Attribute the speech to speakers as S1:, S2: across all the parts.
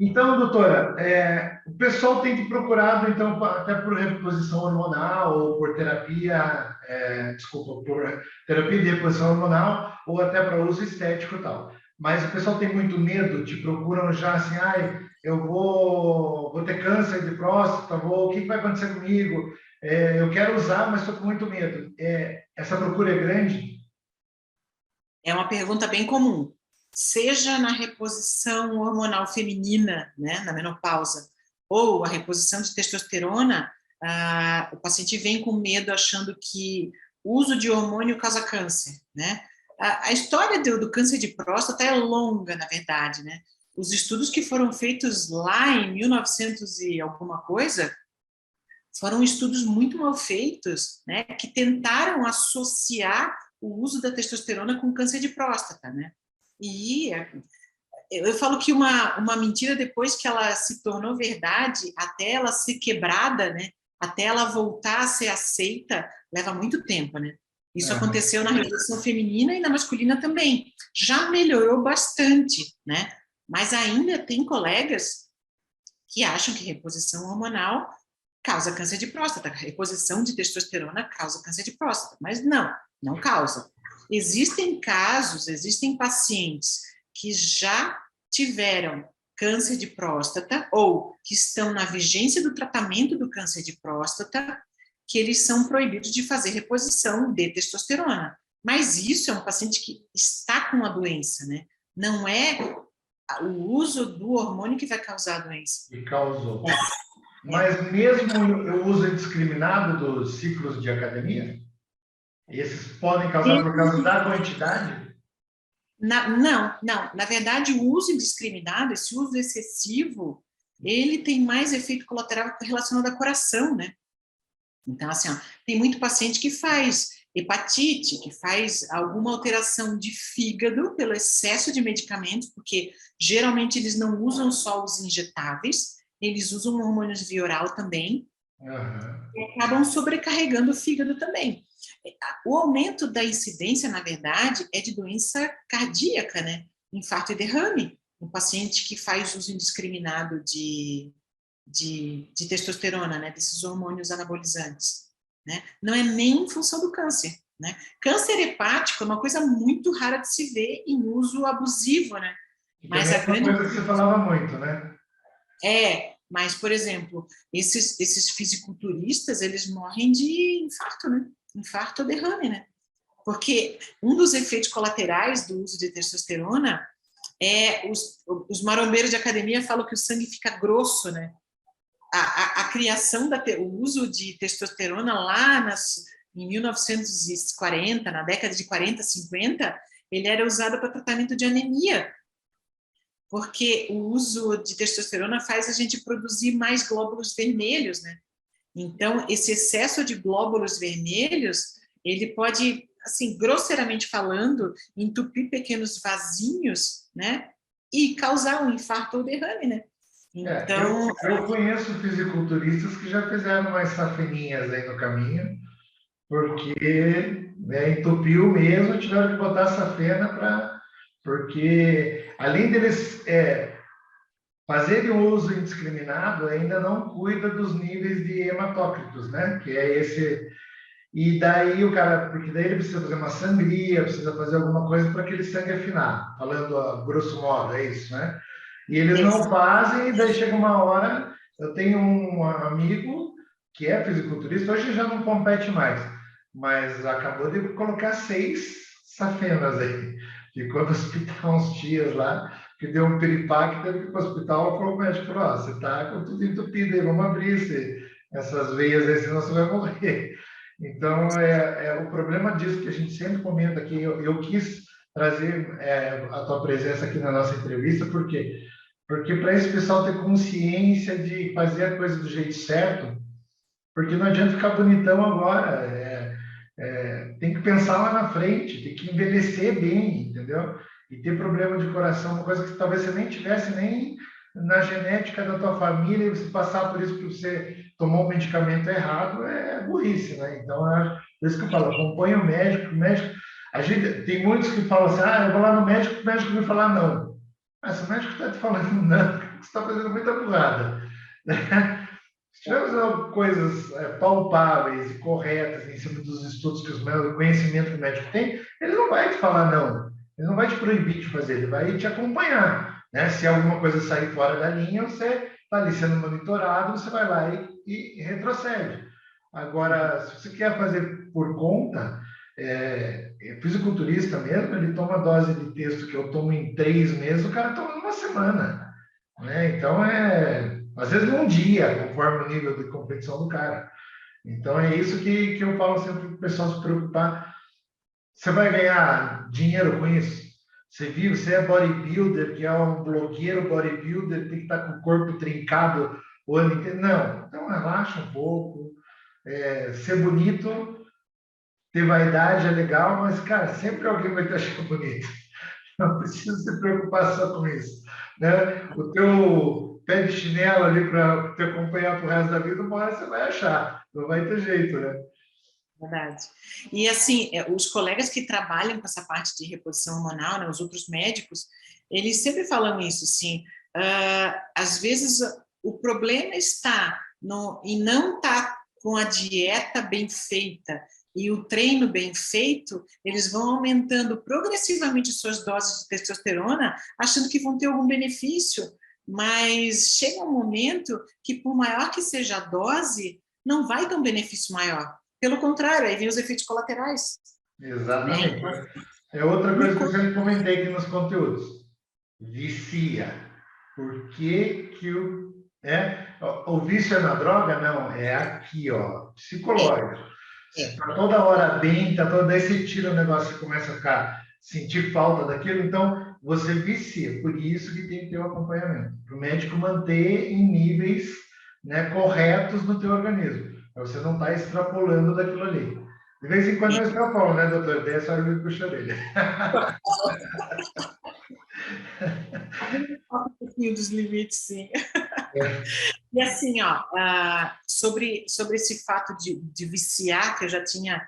S1: Então, doutora, o pessoal tem te procurado, então, até por reposição hormonal ou por terapia, desculpa, por terapia de reposição hormonal ou até para uso estético e tal. Mas o pessoal tem muito medo, te procuram já assim, ai, eu vou ter câncer de próstata, o que vai acontecer comigo? Eu quero usar, mas estou com muito medo. Essa procura é grande?
S2: É uma pergunta bem comum. Seja na reposição hormonal feminina, né, na menopausa, ou a reposição de testosterona, o paciente vem com medo achando que o uso de hormônio causa câncer, né? A história do câncer de próstata é longa, na verdade, né? Os estudos que foram feitos lá em 1900 e alguma coisa foram estudos muito mal feitos, né, que tentaram associar o uso da testosterona com câncer de próstata, né? E eu falo que uma mentira, depois que ela se tornou verdade, até ela ser quebrada, né, até ela voltar a ser aceita, leva muito tempo, né? Isso
S1: Aham.
S2: aconteceu na revolução feminina e na masculina também. Já melhorou bastante, né? Mas ainda tem colegas que acham que reposição hormonal causa câncer de próstata, reposição de testosterona causa câncer de próstata, mas não causa. Existem casos, existem pacientes que já tiveram câncer de próstata ou que estão na vigência do tratamento do câncer de próstata, que eles são proibidos de fazer reposição de testosterona. Mas isso é um paciente que está com a doença, né? Não é o uso do hormônio que vai causar a doença.
S1: E causou.
S2: É.
S1: Mas mesmo o uso indiscriminado dos ciclos de academia, esses podem causar por causa da quantidade?
S2: Não. Na verdade, o uso indiscriminado, esse uso excessivo, ele tem mais efeito colateral relacionado ao coração, né? Então, assim, ó, tem muito paciente que faz hepatite, que faz alguma alteração de fígado pelo excesso de medicamentos, porque geralmente eles não usam só os injetáveis, eles usam hormônios via oral também,
S1: Aham.
S2: e acabam sobrecarregando o fígado também. O aumento da incidência, na verdade, é de doença cardíaca, né? Infarto e derrame, no paciente que faz uso indiscriminado de testosterona, né? Desses hormônios anabolizantes, né? Não é nem em função do câncer, né? Câncer hepático é uma coisa muito rara de se ver em uso abusivo, né?
S1: E
S2: Mas
S1: também
S2: a
S1: é uma
S2: grande
S1: coisa que você falava muito, né?
S2: mas, por exemplo, esses fisiculturistas, eles morrem de infarto, né? Infarto ou derrame, né? Porque um dos efeitos colaterais do uso de testosterona os marombeiros de academia falam que o sangue fica grosso, né? A criação o uso de testosterona lá em 1940, na década de 40, 50, ele era usado para tratamento de anemia, porque o uso de testosterona faz a gente produzir mais glóbulos vermelhos, né? Então, esse excesso de glóbulos vermelhos, ele pode, assim, grosseiramente falando, entupir pequenos vasinhos, né? E causar um infarto ou derrame, né? Então,
S1: Eu conheço fisiculturistas que já fizeram umas safeninhas aí no caminho, porque entupiu mesmo, tiveram que botar safena para. Porque, além deles fazerem o uso indiscriminado, ainda não cuida dos níveis de hematócritos, né? Que é esse. E daí o cara, porque daí ele precisa fazer uma sangria, precisa fazer alguma coisa para aquele sangue afinar, falando a grosso modo, é isso, né? E eles não fazem, e daí chega uma hora. Eu tenho um amigo que é fisiculturista, hoje já não compete mais, mas acabou de colocar 6 safenas aí. Ficou no hospital uns dias lá, que deu um piripaque, teve que ir para o hospital, falou o médico, falou, ó, você está com tudo entupido aí, vamos abrir essas veias aí, senão você vai morrer. Então, o problema disso que a gente sempre comenta aqui, eu quis trazer a tua presença aqui na nossa entrevista, porque para esse pessoal ter consciência de fazer a coisa do jeito certo, porque não adianta ficar bonitão agora, tem que pensar lá na frente, tem que envelhecer bem, entendeu? E ter problema de coração, uma coisa que talvez você nem tivesse nem na genética da tua família, e você passar por isso porque você tomou o medicamento errado, é burrice, né? Então, por isso que eu falo, acompanha o médico, a gente, tem muitos que falam assim, eu vou lá no médico, o médico vai falar não. Mas se o médico está te falando não, você está fazendo muita burrada. Se tiver fazendo coisas palpáveis e corretas em cima dos estudos que o conhecimento que o médico tem, ele não vai te falar não. Ele não vai te proibir de fazer, ele vai te acompanhar. Né? Se alguma coisa sair fora da linha, você está ali sendo monitorado, você vai lá e retrocede. Agora, se você quer fazer por conta, fisiculturista mesmo, ele toma dose de texto que eu tomo em 3 meses, o cara toma em 1 semana. Né? Então, às vezes num dia, conforme o nível de competição do cara. Então, é isso que eu falo sempre para o pessoal se preocupar. Você vai ganhar dinheiro com isso? Você viu, você é bodybuilder, que é um blogueiro bodybuilder, tem que estar com o corpo trincado o ano inteiro. Não, então relaxa um pouco. Ser bonito, ter vaidade é legal, mas, cara, sempre alguém vai te achar bonito. Não precisa se preocupar só com isso. Né? O teu pé de chinelo ali para te acompanhar pro resto da vida, uma hora você vai achar. Não vai ter jeito, né?
S2: Verdade. E, assim, os colegas que trabalham com essa parte de reposição hormonal, né, os outros médicos, eles sempre falam isso, assim, às vezes o problema está em não estar com a dieta bem feita e o treino bem feito, eles vão aumentando progressivamente suas doses de testosterona, achando que vão ter algum benefício, mas chega um momento que, por maior que seja a dose, não vai ter um benefício maior. Pelo contrário, aí vem os efeitos colaterais.
S1: Exatamente.
S2: Né?
S1: É outra coisa que eu sempre comentei aqui nos conteúdos. Vicia. Por que o vício é na droga? Não, é aqui, ó, psicológico. Você está toda hora bem, daí você tira o negócio e começa a sentir falta daquilo, então você vicia. Por isso que tem que ter o acompanhamento. Para o médico manter em níveis, né, corretos no teu organismo. Para você não estar extrapolando daquilo ali. De vez em quando eu extrapolo, né, doutor? Daí a senhora me puxa a orelha.
S2: Um pouquinho dos limites, sim. E assim, ó, sobre esse fato de viciar, que eu já tinha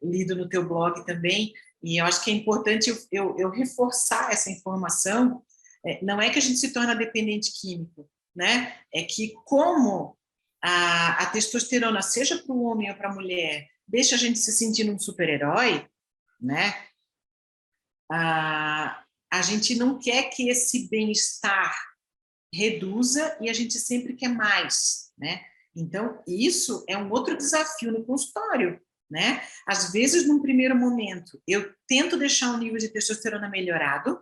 S2: lido no teu blog também, e eu acho que é importante eu reforçar essa informação, não é que a gente se torna dependente químico, né? É que como a testosterona, seja para o homem ou para a mulher, deixa a gente se sentindo um super-herói, né? A gente não quer que esse bem-estar reduza e a gente sempre quer mais, né? Então, isso é um outro desafio no consultório, né? Às vezes, num primeiro momento, eu tento deixar o nível de testosterona melhorado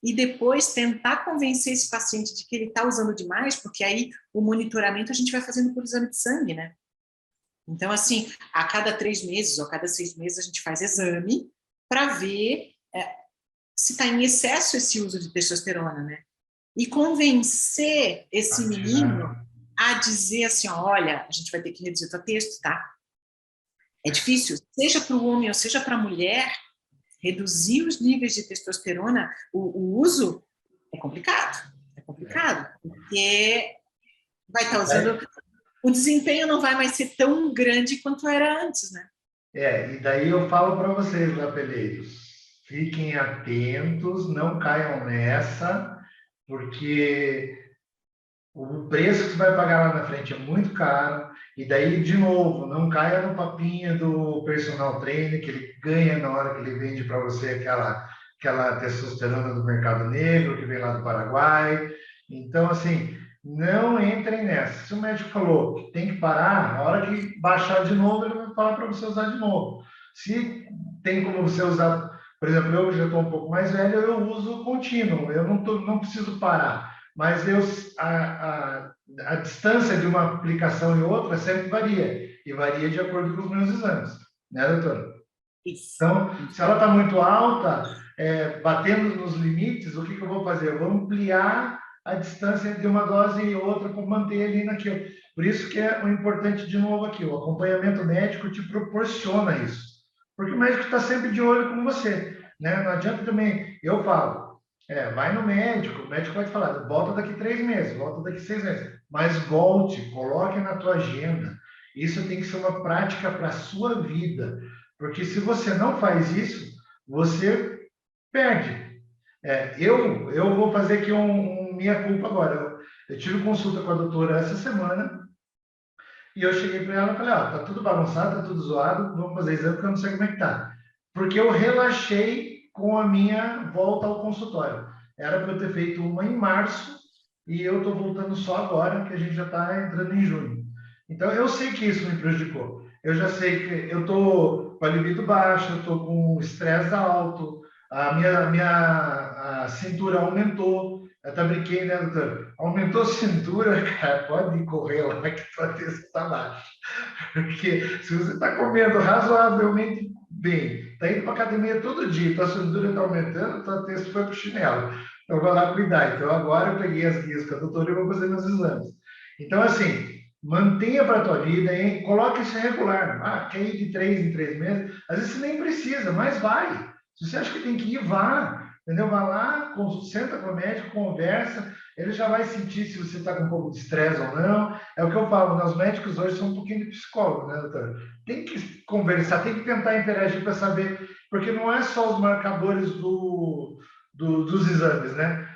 S2: e depois tentar convencer esse paciente de que ele está usando demais, porque aí o monitoramento a gente vai fazendo por exame de sangue, né? Então, assim, a cada 3 meses ou a cada 6 meses a gente faz exame para ver se está em excesso esse uso de testosterona, né? E convencer esse menino a dizer assim, olha, a gente vai ter que reduzir o teu texto, tá? É difícil, seja para o homem ou seja para a mulher, reduzir os níveis de testosterona, o uso é complicado, porque vai estar usando, o desempenho não vai mais ser tão grande quanto era antes, né?
S1: E daí eu falo para vocês, apeleiros, fiquem atentos, não caiam nessa, porque o preço que você vai pagar lá na frente é muito caro, e daí, de novo, não caia no papinho do personal trainer, que ele ganha na hora que ele vende para você aquela testosterona do mercado negro, que vem lá do Paraguai. Então, assim, não entrem nessa. Se o médico falou que tem que parar, na hora que baixar de novo, ele vai falar para você usar de novo. Se tem como você usar, por exemplo, eu já estou um pouco mais velho, eu uso contínuo, eu não preciso parar. Mas a distância de uma aplicação e outra sempre varia, e varia de acordo com os meus exames, né, doutora?
S2: Isso.
S1: Então, se ela está muito alta, batendo nos limites, o que eu vou fazer? Eu vou ampliar a distância entre uma dose e outra para manter ali naquilo. Por isso que é o importante, de novo, aqui, o acompanhamento médico te proporciona isso. Porque o médico está sempre de olho com você, né? Não adianta também, eu falo, vai no médico, o médico vai te falar, volta daqui 3 meses, volta daqui 6 meses, mas volte, coloque na tua agenda. Isso tem que ser uma prática para a sua vida, porque se você não faz isso, você perde. Eu vou fazer aqui um minha culpa agora. Eu tive consulta com a doutora essa semana e eu cheguei para ela e falei, ó, tá tudo bagunçado, tá tudo zoado, vamos fazer exame porque eu não sei como é que tá. Porque eu relaxei com a minha volta ao consultório. Era para eu ter feito uma em março e eu estou voltando só agora, que a gente já está entrando em junho. Então, eu sei que isso me prejudicou. Eu já sei que eu estou com a libido baixa, eu estou com estresse alto, a cintura aumentou. Eu até brinquei, né, doutor? Aumentou a cintura, cara, pode correr lá que tua testa está baixa. Porque se você está comendo razoavelmente bem, está indo para academia todo dia, tua cintura está aumentando, tua testa foi para o chinelo. Então, vai lá cuidar. Então, agora eu peguei as guias com a doutora e vou fazer meus exames. Então, assim, mantenha para a tua vida, hein? Coloque isso regular. Ah, quer ir de 3 em 3 meses? Às vezes você nem precisa, mas vai. Se você acha que tem que ir, vá. Entendeu? Vai lá, senta com o médico, conversa, ele já vai sentir se você está com um pouco de estresse ou não. É o que eu falo, né? Os médicos hoje são um pouquinho de psicólogo, né, doutor? Tem que conversar, tem que tentar interagir para saber, porque não é só os marcadores dos exames, né?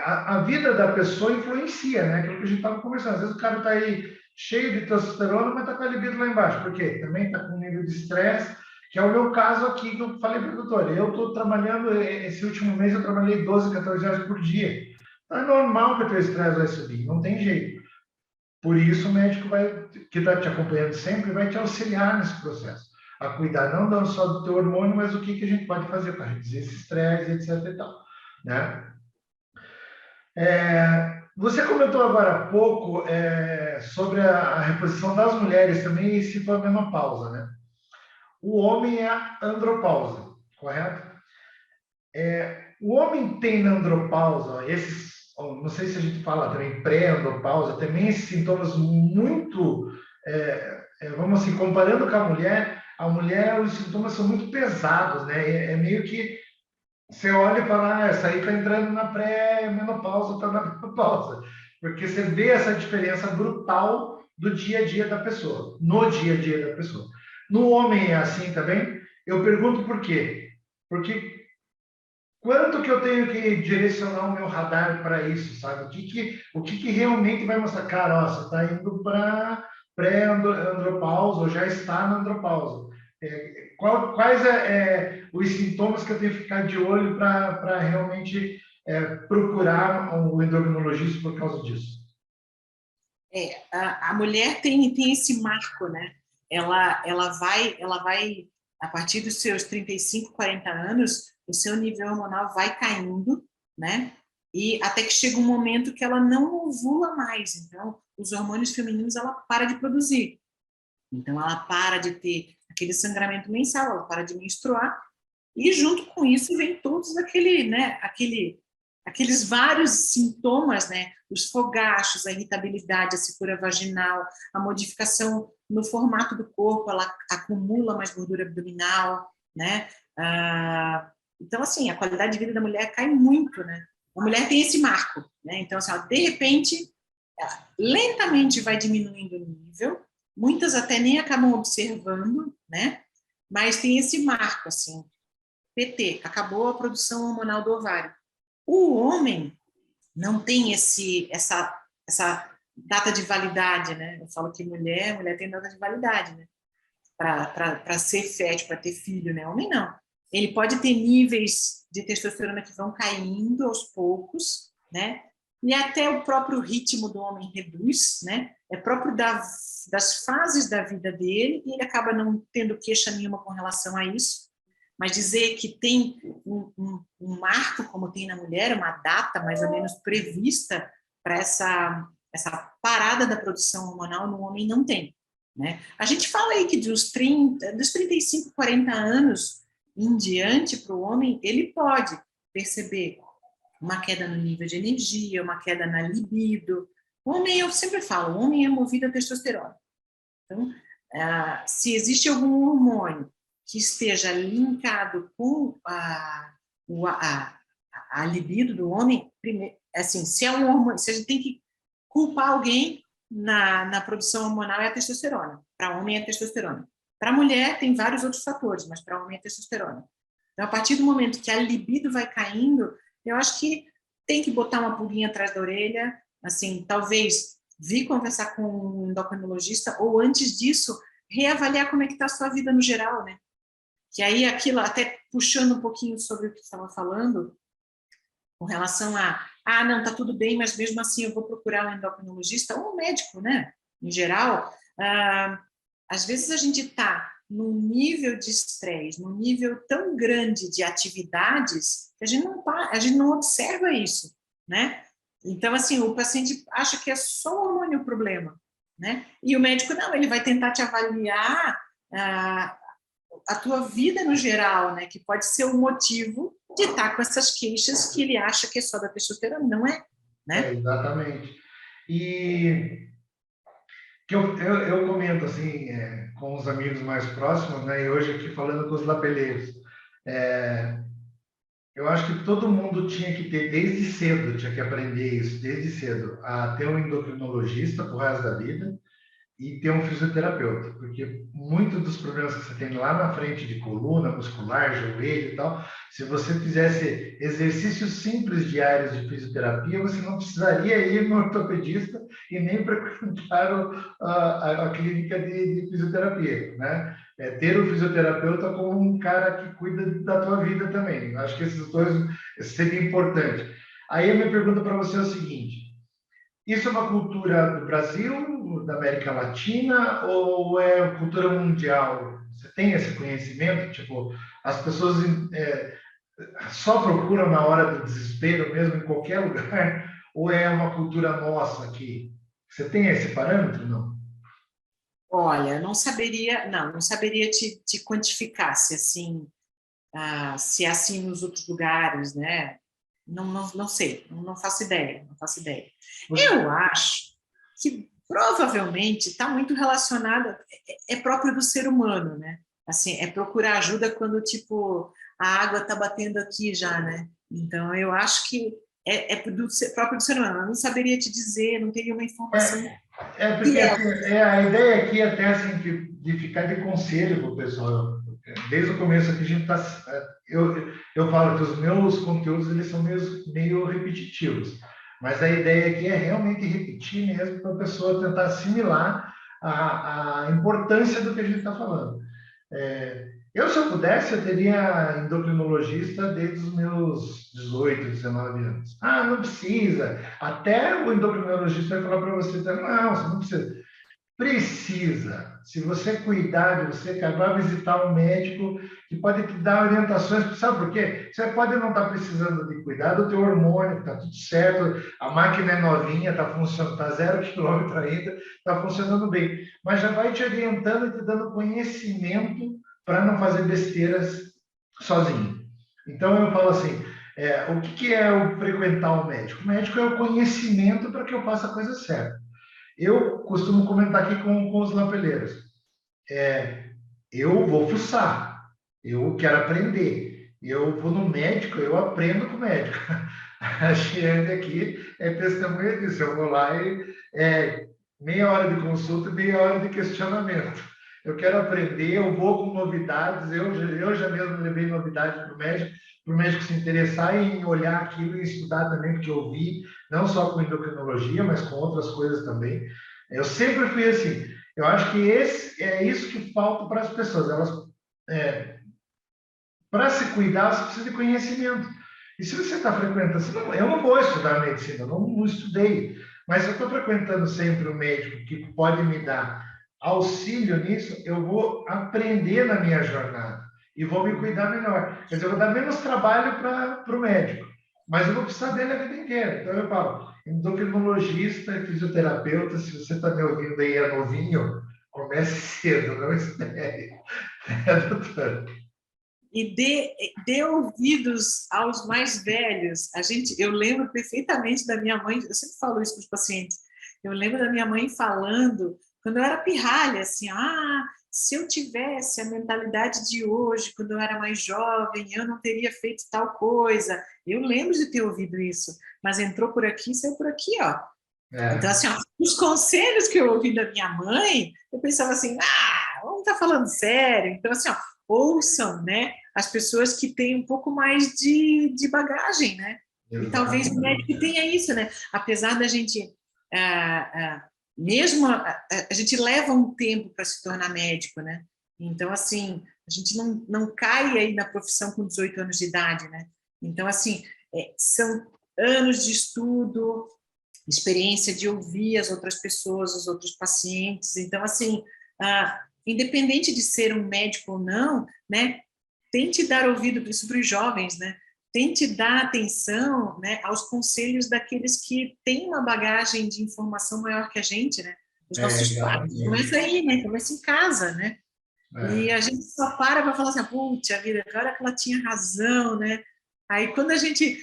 S1: A vida da pessoa influencia, né? Aquilo que a gente estava conversando. Às vezes o cara está aí cheio de testosterona, mas está com a libido lá embaixo. Por quê? Também está com um nível de estresse, que é o meu caso aqui, que eu falei para o doutor. Eu estou trabalhando, esse último mês eu trabalhei 12, 14 horas por dia. Então é normal que o teu estresse vai subir, não tem jeito. Por isso o médico que está te acompanhando sempre vai te auxiliar nesse processo. A cuidar não só do teu hormônio, mas o que a gente pode fazer para reduzir esse estresse, etc. e tal, né? Você comentou agora há pouco sobre a reposição das mulheres também e citou a menopausa, né? O homem é a andropausa, correto? O homem tem na andropausa não sei se a gente fala também pré-andropausa, também esses sintomas muito, vamos assim, comparando com a mulher, os sintomas são muito pesados, né? É meio que você olha e fala, essa aí está entrando na pré-menopausa, está na menopausa. Porque você vê essa diferença brutal do dia a dia da pessoa, no dia a dia da pessoa. No homem é assim também? Eu pergunto por quê? Porque quanto que eu tenho que direcionar o meu radar para isso, sabe? O que realmente vai mostrar? Cara, ó, você está indo para pré-andropausa ou já está na andropausa. Quais os sintomas que eu tenho que ficar de olho para realmente procurar o endocrinologista por causa disso?
S2: A mulher tem esse marco, né? Ela vai, a partir dos seus 35, 40 anos, o seu nível hormonal vai caindo, né? E até que chega um momento que ela não ovula mais. Então, os hormônios femininos ela para de produzir. Então, ela para de ter aquele sangramento mensal, ela para de menstruar. E junto com isso vem todos aqueles vários sintomas, né? Os fogachos, a irritabilidade, a secura vaginal, a modificação no formato do corpo, ela acumula mais gordura abdominal, né? Então, assim, a qualidade de vida da mulher cai muito, né? A mulher tem esse marco, né? Então, assim, ela, de repente, ela lentamente vai diminuindo o nível, muitas até nem acabam observando, né? Mas tem esse marco, assim, PT, acabou a produção hormonal do ovário. O homem não tem essa data de validade, né? Eu falo que mulher tem data de validade, né? Para ser fértil, para ter filho, né? Homem não. Ele pode ter níveis de testosterona que vão caindo aos poucos, né? E até o próprio ritmo do homem reduz, né? É próprio das fases da vida dele e ele acaba não tendo queixa nenhuma com relação a isso. Mas dizer que tem um marco, como tem na mulher, uma data mais ou menos prevista para essa parada da produção hormonal, no homem não tem, né? A gente fala aí que dos 35, 40 anos em diante para o homem, ele pode perceber uma queda no nível de energia, uma queda na libido. O homem, eu sempre falo, o homem é movido a testosterona. Então, se existe algum hormônio que esteja linkado com a libido do homem, primeiro, assim, se é um hormônio, se a gente tem que culpar alguém na produção hormonal, é a testosterona. Para homem é a testosterona. Para mulher tem vários outros fatores, mas para homem é a testosterona. Então, a partir do momento que a libido vai caindo, eu acho que tem que botar uma pulguinha atrás da orelha, assim, talvez vir conversar com um endocrinologista, ou antes disso, reavaliar como é que está a sua vida no geral, né? Que aí aquilo, até puxando um pouquinho sobre o que você estava falando, com relação a, não, tá tudo bem, mas mesmo assim eu vou procurar um endocrinologista ou um médico, né? Em geral, às vezes a gente está num nível de estresse, num nível tão grande de atividades, que a gente não observa isso, né? Então, assim, o paciente acha que é só o hormônio o problema, né? E o médico, não, ele vai tentar te avaliar a tua vida no geral, né? Que pode ser o motivo de estar com essas queixas que ele acha que é só da testosterona, não é, né?
S1: Exatamente. E que eu comento assim, com os amigos mais próximos, né? E hoje aqui falando com os lapeleiros, eu acho que todo mundo tinha que ter, desde cedo, tinha que aprender isso, desde cedo, a ter um endocrinologista pro resto da vida e ter um fisioterapeuta, porque muitos dos problemas que você tem lá na frente de coluna, muscular, joelho e tal, se você fizesse exercícios simples diários de fisioterapia, você não precisaria ir no ortopedista e nem frequentar a clínica de fisioterapia, né? Ter o fisioterapeuta como um cara que cuida da tua vida também. Acho que esses dois seria importante. Aí a minha pergunta para você é o seguinte: isso é uma cultura do Brasil, da América Latina, ou é cultura mundial? Você tem esse conhecimento? Tipo, as pessoas só procuram na hora do desespero mesmo, em qualquer lugar, ou é uma cultura nossa aqui? Você tem esse parâmetro, não?
S2: Olha, não saberia te quantificar se assim, se é assim nos outros lugares, né? Não sei, não faço ideia, não faço ideia. Eu acho que provavelmente está muito relacionada, é próprio do ser humano, né? Assim, é procurar ajuda quando, tipo, a água está batendo aqui já, né? Então, eu acho que próprio do ser humano. Eu não saberia te dizer, não teria uma informação
S1: Porque
S2: fiel.
S1: assim, a ideia aqui é até assim, de ficar de conselho para o pessoal. Desde o começo aqui a gente está. Eu falo que os meus conteúdos eles são meio repetitivos, mas a ideia aqui é realmente repetir mesmo para a pessoa tentar assimilar a importância do que a gente está falando. Se eu pudesse, eu teria endocrinologista desde os meus 18, 19 anos. Ah, não precisa. Até o endocrinologista vai falar para você, não, você não precisa. Precisa. Se você cuidar de você, cara, vai visitar um médico que pode te dar orientações. Sabe por quê? Você pode não estar precisando de cuidar do teu hormônio, está tudo certo, a máquina é novinha, está funcionando, está 0 km ainda, está funcionando bem. Mas já vai te orientando e te dando conhecimento para não fazer besteiras sozinho. Então eu falo assim, o que é o frequentar o médico? O médico é o conhecimento para que eu faça a coisa certa. Eu costumo comentar aqui com os lapeleiros. Eu vou fuçar, eu quero aprender. Eu vou no médico, eu aprendo com o médico. A Giane aqui é testemunha disso. Eu vou lá e meia hora de consulta, meia hora de questionamento. Eu quero aprender, eu vou com novidades. Eu já mesmo levei novidade para o médico se interessar em olhar aquilo e estudar também, porque eu vi, não só com endocrinologia, mas com outras coisas também. Eu sempre fui assim. Eu acho que é isso que falta para as pessoas. Para se cuidar, você precisa de conhecimento. E se você está frequentando, eu não vou estudar medicina, eu não estudei, mas se eu estou frequentando sempre um médico que pode me dar auxílio nisso, eu vou aprender na minha jornada e vou me cuidar melhor. Quer dizer, eu vou dar menos trabalho para o médico, mas eu vou precisar dele a vida inteira. Então eu falo, endocrinologista, fisioterapeuta, se você está me ouvindo aí, é novinho, comece cedo, não espere. Doutor?
S2: E dê ouvidos aos mais velhos. Eu lembro perfeitamente da minha mãe, eu sempre falo isso para os pacientes, eu lembro da minha mãe falando, quando eu era pirralha, assim, se eu tivesse a mentalidade de hoje, quando eu era mais jovem, eu não teria feito tal coisa. Eu lembro de ter ouvido isso, mas entrou por aqui e saiu por aqui, ó. Então, assim, os conselhos que eu ouvi da minha mãe, eu pensava assim, vamos estar falando sério. Então, assim, ouçam, né, as pessoas que têm um pouco mais de bagagem, né? E talvez o médico tenha isso, né? Apesar da gente, mesmo, a gente leva um tempo para se tornar médico, né? Então, assim, a gente não cai aí na profissão com 18 anos de idade, né? Então, assim, são anos de estudo, experiência de ouvir as outras pessoas, os outros pacientes. Então, assim, independente de ser um médico ou não, né, tente dar ouvido, isso para os jovens, né, tente dar atenção, né, aos conselhos daqueles que têm uma bagagem de informação maior que a gente, né, os nossos pais. Começa aí, né, começa em casa, né, e a gente só para falar assim, putz, a vida, agora que ela tinha razão, né, aí quando a gente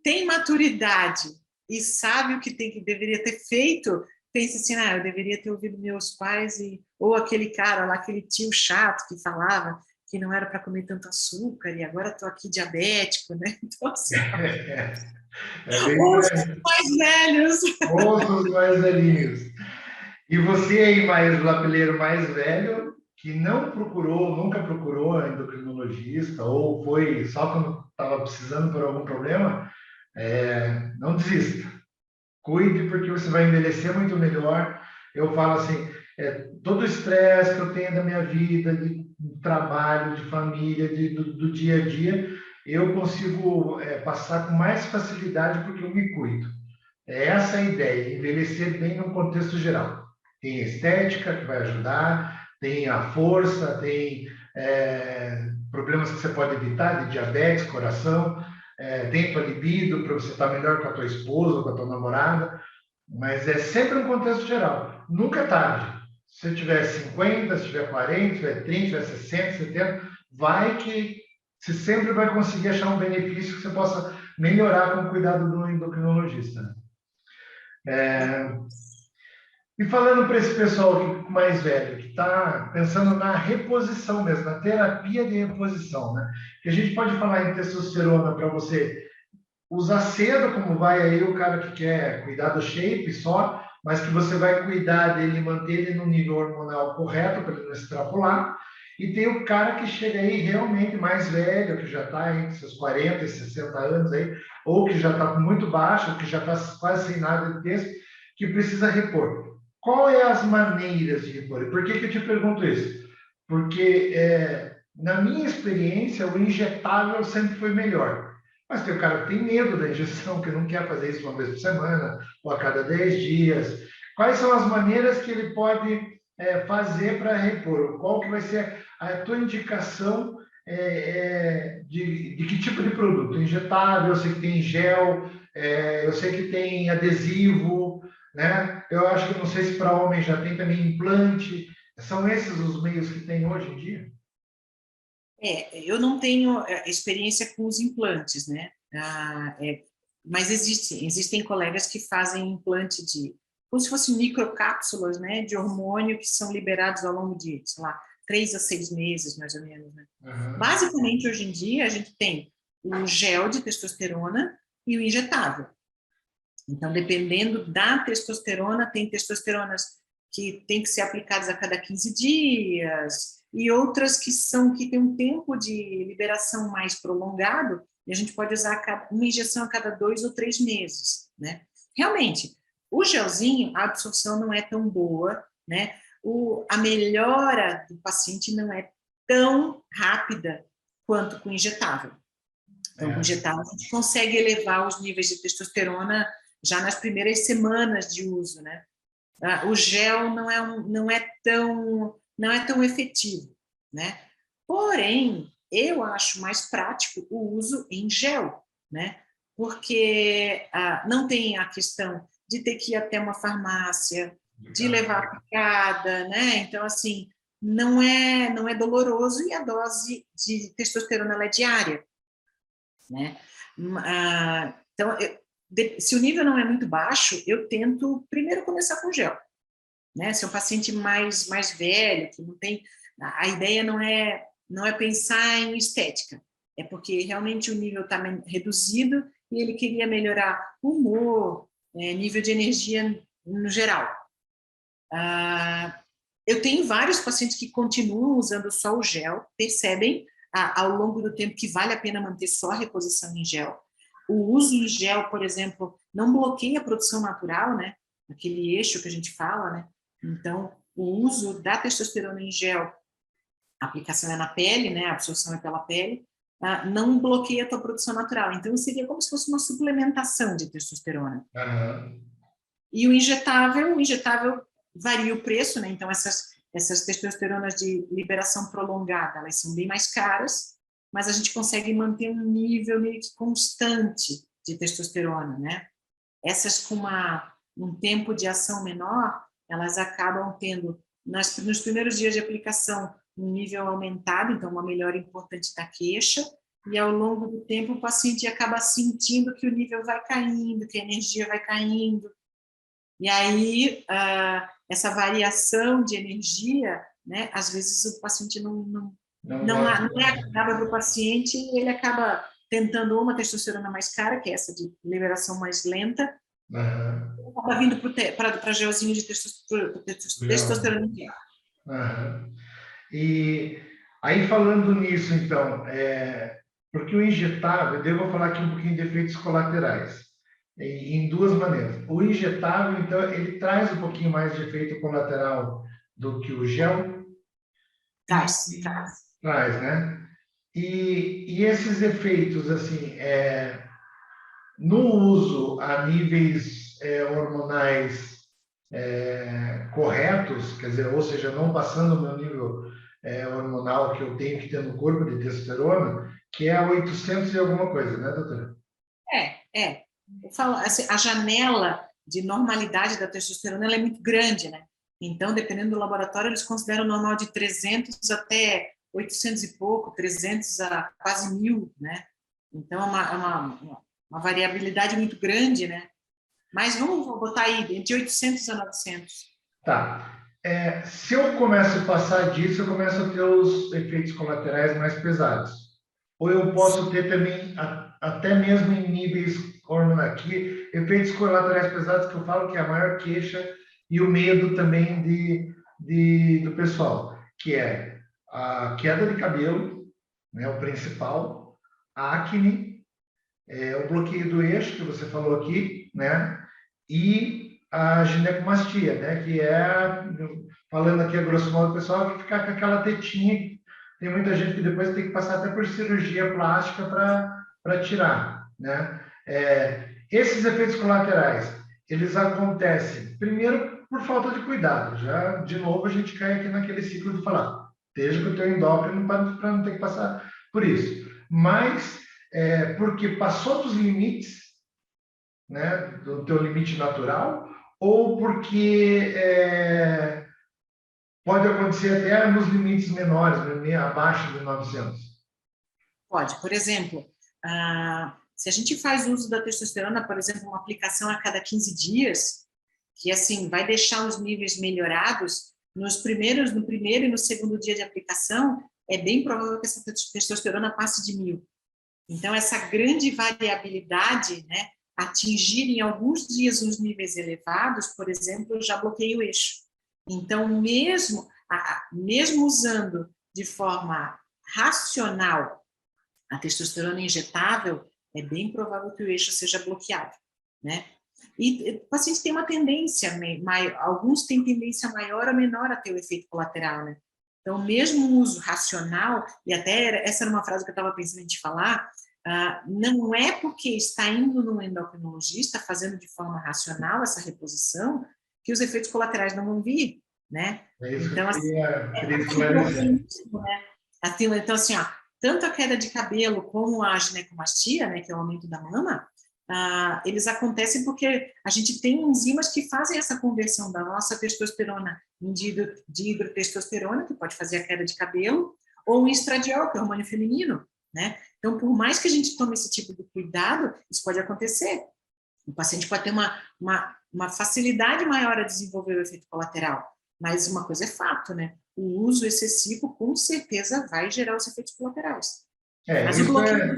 S2: tem maturidade e sabe o que deveria ter feito, pensa assim, eu deveria ter ouvido meus pais, ou aquele cara lá, aquele tio chato que falava que não era para comer tanto açúcar, e agora estou aqui diabético, né? Então, assim, ou os mais velhos.
S1: Ou os mais velhinhos. E você aí, mais lapeleiro mais velho, que não procurou, nunca procurou endocrinologista, ou foi só quando estava precisando por algum problema, não desista. Cuide, porque você vai envelhecer muito melhor. Eu falo assim, todo o estresse que eu tenho da minha vida, de trabalho, de família, do dia a dia, eu consigo passar com mais facilidade porque eu me cuido. É essa a ideia, envelhecer bem no contexto geral. Tem a estética, que vai ajudar, tem a força, tem problemas que você pode evitar, de diabetes, coração, tem a tua libido, para você estar melhor com a tua esposa, com a tua namorada, mas é sempre um contexto geral. Nunca é tarde. Se você tiver 50, se tiver 40, se tiver 30, se tiver 60, 70, vai que você sempre vai conseguir achar um benefício que você possa melhorar com o cuidado do endocrinologista. E falando para esse pessoal mais velho, que está pensando na reposição mesmo, na terapia de reposição, né? Que a gente pode falar em testosterona para você usar cedo, como vai aí o cara que quer cuidar do shape só, mas que você vai cuidar dele, manter ele no nível hormonal correto para ele não extrapolar. E tem o cara que chega aí realmente mais velho, que já está entre seus 40 e 60 anos aí, ou que já está muito baixo, que já está quase sem nada de peso, que precisa repor. Qual é as maneiras de repor? Por que eu te pergunto isso? Porque, na minha experiência, o injetável sempre foi melhor. Mas tem o cara que tem medo da injeção, que não quer fazer isso uma vez por semana, ou a cada 10 dias. Quais são as maneiras que ele pode fazer para repor? Qual que vai ser a tua indicação de que tipo de produto? Injetável, eu sei que tem gel, eu sei que tem adesivo, né? Eu acho que não sei se para homem já tem também implante. São esses os meios que tem hoje em dia?
S2: Eu não tenho experiência com os implantes, né? Mas existem colegas que fazem implante como se fossem microcápsulas, né, de hormônio que são liberados ao longo de, sei lá, 3 a 6 meses, mais ou menos, né?
S1: Uhum.
S2: Basicamente, hoje em dia, a gente tem o gel de testosterona e o injetável. Então, dependendo da testosterona, tem testosteronas que tem que ser aplicadas a cada 15 dias, e outras que têm um tempo de liberação mais prolongado, e a gente pode usar uma injeção a cada 2 ou 3 meses, né? Realmente, o gelzinho, a absorção não é tão boa, né? A melhora do paciente não é tão rápida quanto com o injetável. Então, com o injetável, a gente consegue elevar os níveis de testosterona já nas primeiras semanas de uso, né? O gel não é tão efetivo, né? Porém, eu acho mais prático o uso em gel, né? Porque não tem a questão de ter que ir até uma farmácia, de levar a picada, né? Então, assim, não é doloroso e a dose de testosterona ela é diária, né? Então, se o nível não é muito baixo, eu tento primeiro começar com gel, né? Se é um paciente mais velho, que não tem... A ideia não é pensar em estética, é porque realmente o nível está reduzido e ele queria melhorar o humor, nível de energia no geral. Eu tenho vários pacientes que continuam usando só o gel, percebem ao longo do tempo que vale a pena manter só a reposição em gel. o uso em gel, por exemplo, não bloqueia a produção natural, né? Aquele eixo que a gente fala, né? Então, o uso da testosterona em gel, a aplicação é na pele, né? A absorção é pela pele, não bloqueia a tua produção natural. Então, seria como se fosse uma suplementação de testosterona.
S1: Aham.
S2: E o injetável varia o preço, né? Então, essas testosteronas de liberação prolongada, elas são bem mais caras, mas a gente consegue manter um nível meio que constante de testosterona, né? Essas com um tempo de ação menor, elas acabam tendo, nos primeiros dias de aplicação, um nível aumentado, então uma melhora importante da queixa, e ao longo do tempo o paciente acaba sentindo que o nível vai caindo, que a energia vai caindo. E aí, essa variação de energia, né, às vezes o paciente não é agradável para o paciente, e ele acaba tentando uma testosterona mais cara, que é essa de liberação mais lenta,
S1: Aham.
S2: acaba vindo para gelzinho de
S1: Já.
S2: testosterona.
S1: Aham. E aí, falando nisso, então, porque o injetável, eu vou falar aqui um pouquinho de efeitos colaterais, em duas maneiras. O injetável, então, ele traz um pouquinho mais de efeito colateral do que o gel,
S2: Traz.
S1: traz, né? E esses efeitos, assim, no uso a níveis hormonais corretos, quer dizer, ou seja, não passando o meu nível hormonal que eu tenho que ter no corpo de testosterona, que é 800 e alguma coisa, né, doutora?
S2: Eu falo, assim, a janela de normalidade da testosterona ela é muito grande, né? Então, dependendo do laboratório, eles consideram normal de 300 até 800 e pouco, 300 a quase 1000, né? Então, é uma variabilidade muito grande, né? Mas vamos botar aí, de 800 a 900.
S1: Tá. Se eu começo a passar disso, eu começo a ter os efeitos colaterais mais pesados. Ou eu posso ter também, até mesmo em níveis hormonais, aqui, efeitos colaterais pesados que eu falo que é a maior queixa e o medo também do pessoal, que é a queda de cabelo, né, o principal, a acne, o bloqueio do eixo, que você falou aqui, né, e a ginecomastia, né, que é, falando aqui a grosso modo, o pessoal que fica com aquela tetinha. Tem muita gente que depois tem que passar até por cirurgia plástica para tirar, né? Esses efeitos colaterais, eles acontecem, primeiro, por falta de cuidado. Já, de novo, a gente cai aqui naquele ciclo de falar, esteja com o teu endócrino para não ter que passar por isso. Mas, porque passou dos limites, né, do teu limite natural, ou porque pode acontecer até nos limites menores, né, abaixo de 900.
S2: Pode. Por exemplo, se a gente faz uso da testosterona, por exemplo, uma aplicação a cada 15 dias, que assim vai deixar os níveis melhorados, no primeiro e no segundo dia de aplicação, é bem provável que essa testosterona passe de 1000. Então, essa grande variabilidade, né, atingir em alguns dias os níveis elevados, por exemplo, já bloqueia o eixo. Então, mesmo usando de forma racional a testosterona injetável, é bem provável que o eixo seja bloqueado, né? E o paciente tem uma tendência, alguns têm tendência maior ou menor a ter o efeito colateral, né? Então, mesmo o uso racional, e até essa era uma frase que eu estava pensando em te falar, não é porque está indo no endocrinologista, fazendo de forma racional essa reposição, que os efeitos colaterais não vão vir, né?
S1: É isso
S2: Então,
S1: que eu
S2: assim,
S1: queria esclarecer.
S2: né? Então, assim, tanto a queda de cabelo como a ginecomastia, né, que é o aumento da mama, eles acontecem porque a gente tem enzimas que fazem essa conversão da nossa testosterona em dihidrotestosterona, que pode fazer a queda de cabelo, ou o estradiol, que é o hormônio feminino, né? Então, por mais que a gente tome esse tipo de cuidado, isso pode acontecer. O paciente pode ter uma facilidade maior a desenvolver o efeito colateral, mas uma coisa é fato, né? O uso excessivo, com certeza, vai gerar os efeitos colaterais. Mas o
S1: Isso
S2: bloqueio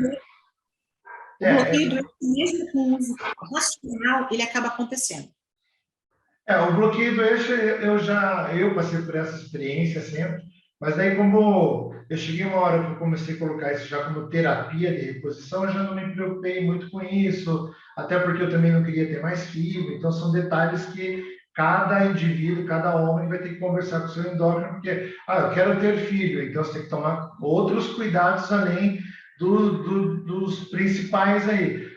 S2: do mesmo com o uso racional, ele acaba acontecendo.
S1: o bloqueio do eixo, eu passei por essa experiência sempre, Mas daí, como eu cheguei uma hora que eu comecei a colocar isso já como terapia de reposição, eu já não me preocupei muito com isso, até porque eu também não queria ter mais filho. Então, são detalhes que cada indivíduo, cada homem vai ter que conversar com o seu endócrino, porque, eu quero ter filho, então você tem que tomar outros cuidados além dos principais aí.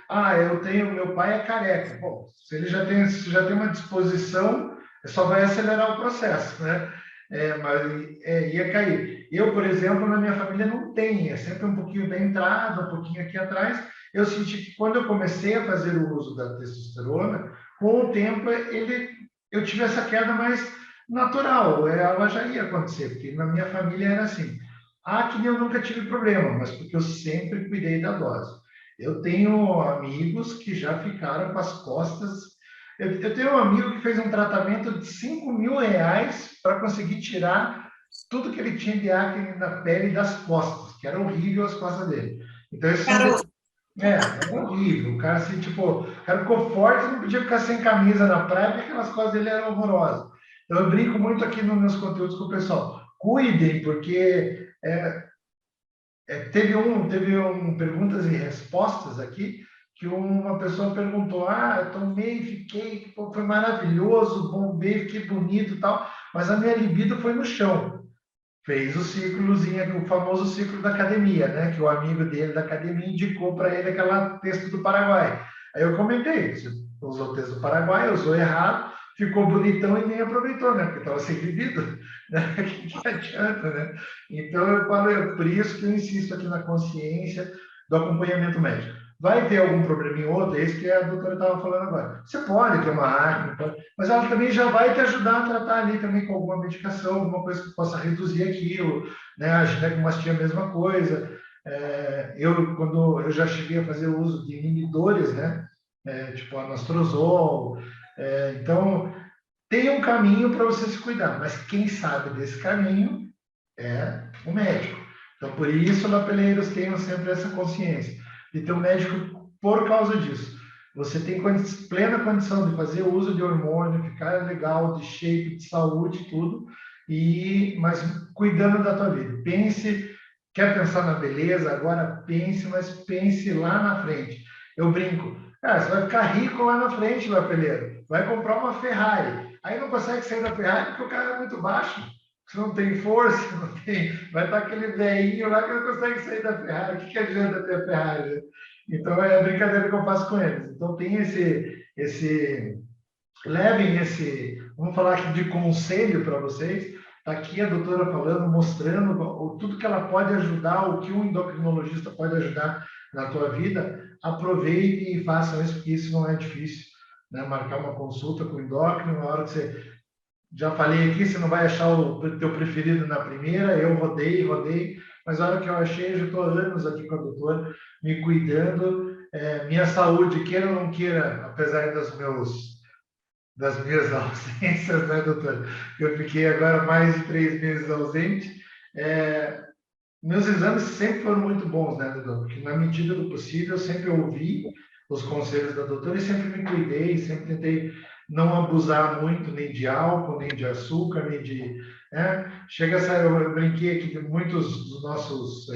S1: Eu tenho, meu pai é careca. Bom, se já tem uma disposição, só vai acelerar o processo, né? Ia cair. Eu, por exemplo, na minha família não tem, é sempre um pouquinho da entrada, um pouquinho aqui atrás. Eu senti que quando eu comecei a fazer o uso da testosterona, com o tempo eu tive essa queda mais natural, ela já ia acontecer, porque na minha família era assim. A acne eu nunca tive problema, mas porque eu sempre cuidei da dose. Eu tenho amigos que já ficaram com as costas. Eu tenho um amigo que fez um tratamento de R$ 5.000 para conseguir tirar tudo que ele tinha de acne na pele das costas, que era horrível as costas dele. Então, esses são
S2: Carol,
S1: é horrível. O cara, assim, tipo, o cara ficou forte, não podia ficar sem camisa na praia, porque aquelas costas dele eram horrorosas. Então, eu brinco muito aqui nos meus conteúdos com o pessoal. Cuidem, porque teve perguntas e respostas aqui, que uma pessoa perguntou, eu tomei, fiquei, pô, foi maravilhoso, bombei, fiquei bonito e tal, mas a minha libido foi no chão. Fez o ciclozinho, o famoso ciclo da academia, né? Que o amigo dele da academia indicou para ele aquela texto do Paraguai. Aí eu comentei, você usou o texto do Paraguai, usou errado, ficou bonitão e nem aproveitou, né? Porque estava sem bebida, né? Que adianta, né? Então eu falo, por isso que eu insisto aqui na consciência do acompanhamento médico. Vai ter algum probleminha ou outro, é isso que a doutora estava falando agora. Você pode ter uma acne, mas ela também já vai te ajudar a tratar ali também com alguma medicação, alguma coisa que possa reduzir aquilo, né? A ginecomastia é a mesma coisa. Quando eu já cheguei a fazer o uso de inibidores, né? Tipo anastrozol. Então, tem um caminho para você se cuidar, mas quem sabe desse caminho é o médico. Então, por isso, lapeleiros tenham sempre essa consciência de ter um médico por causa disso. Você tem plena condição de fazer uso de hormônio, ficar legal, de shape, de saúde, tudo, mas cuidando da tua vida. Pense, quer pensar na beleza? Agora pense, mas pense lá na frente. Eu brinco, você vai ficar rico lá na frente, lapeleiro. Vai comprar uma Ferrari. Aí não consegue sair da Ferrari porque o cara é muito baixo. Você não tem força, não tem. Vai estar aquele velhinho lá que não consegue sair da Ferrari. O que adianta ter a Ferrari? Né? Então é a brincadeira que eu faço com eles. Então tem levem vamos falar aqui de conselho para vocês. Está aqui a doutora falando, mostrando tudo que ela pode ajudar, o que um endocrinologista pode ajudar na tua vida. Aproveite e façam isso, porque isso não é difícil. Né? Marcar uma consulta com o endócrino, na hora que você já falei aqui, você não vai achar o teu preferido na primeira, eu rodei, mas a hora que eu achei, eu já estou há anos aqui com a doutora, me cuidando, minha saúde, queira ou não queira, apesar das minhas ausências, né, doutora? Eu fiquei agora mais de 3 meses ausente, meus exames sempre foram muito bons, né, doutor? Porque na medida do possível, eu sempre ouvi os conselhos da doutora e sempre me cuidei, sempre tentei não abusar muito nem de álcool, nem de açúcar, nem de... Chega a sair, eu brinquei aqui que muitos dos nossos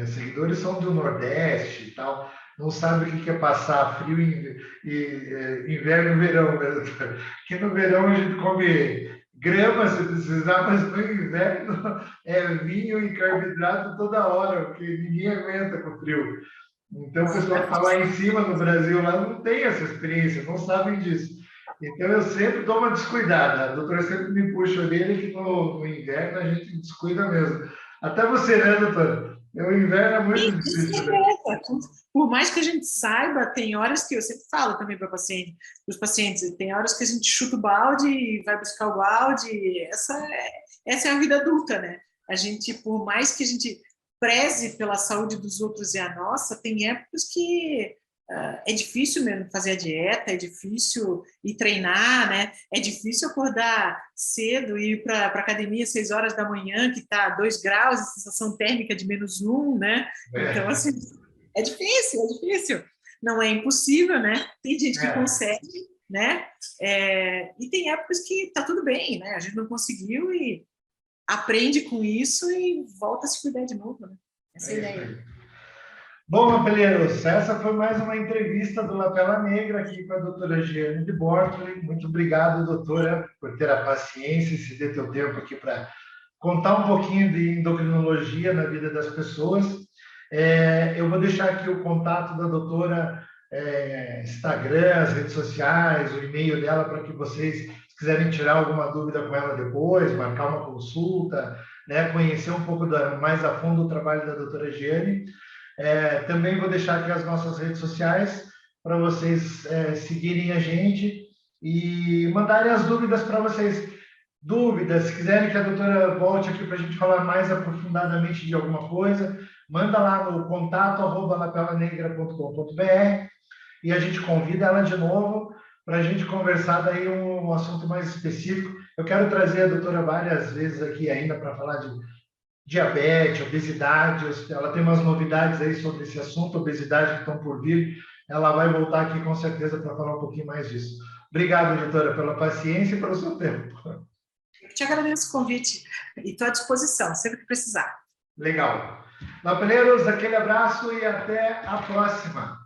S1: seguidores são do Nordeste e tal, não sabem o que é passar frio inverno e verão, né, doutor? Porque no verão a gente come grama se precisar, mas no inverno é vinho e carboidrato toda hora, porque ninguém aguenta com frio. Então, o pessoal que está lá em cima no Brasil, lá não tem essa experiência, não sabem disso. Então, eu sempre dou uma descuidada. A doutora sempre me puxa a orelha que no inverno a gente descuida mesmo. Até você, né, doutora? O inverno é muito difícil, né?
S2: Por mais que a gente saiba, tem horas que eu sempre falo também para os pacientes, tem horas que a gente chuta o balde e vai buscar o balde. Essa é a vida adulta, né? A gente, por mais que a gente preze pela saúde dos outros e a nossa, tem épocas que é difícil mesmo fazer a dieta, é difícil ir treinar, né? É difícil acordar cedo e ir para a academia às 6 horas da manhã, que está 2 graus, a sensação térmica de -1, né? Então, assim, é difícil. Não é impossível, né? Tem gente que consegue, né? E tem épocas que tá tudo bem, né? A gente não conseguiu e aprende com isso e volta a se cuidar de novo, né? Essa é a ideia.
S1: Bom, Lapeleiros, essa foi mais uma entrevista do Lapela Negra aqui com a doutora Giane de Bortoli. Muito obrigado, doutora, por ter a paciência e se ter teu tempo aqui para contar um pouquinho de endocrinologia na vida das pessoas. Eu vou deixar aqui o contato da doutora, Instagram, as redes sociais, o e-mail dela, para que vocês, se quiserem tirar alguma dúvida com ela depois, marcar uma consulta, né, conhecer um pouco mais a fundo o trabalho da doutora Giane. Também vou deixar aqui as nossas redes sociais para vocês seguirem a gente e mandarem as dúvidas para vocês. Dúvidas, se quiserem que a doutora volte aqui para a gente falar mais aprofundadamente de alguma coisa, manda lá no contato@lapelanegra.com.br e a gente convida ela de novo para a gente conversar daí um assunto mais específico. Eu quero trazer a doutora várias vezes aqui ainda para falar de diabetes, obesidade. Ela tem umas novidades aí sobre esse assunto, obesidade, que estão por vir. Ela vai voltar aqui com certeza para falar um pouquinho mais disso. Obrigado, doutora, pela paciência e pelo seu tempo.
S2: Eu te agradeço o convite e estou à disposição, sempre que precisar.
S1: Legal. Lapeleiros, aquele abraço e até a próxima.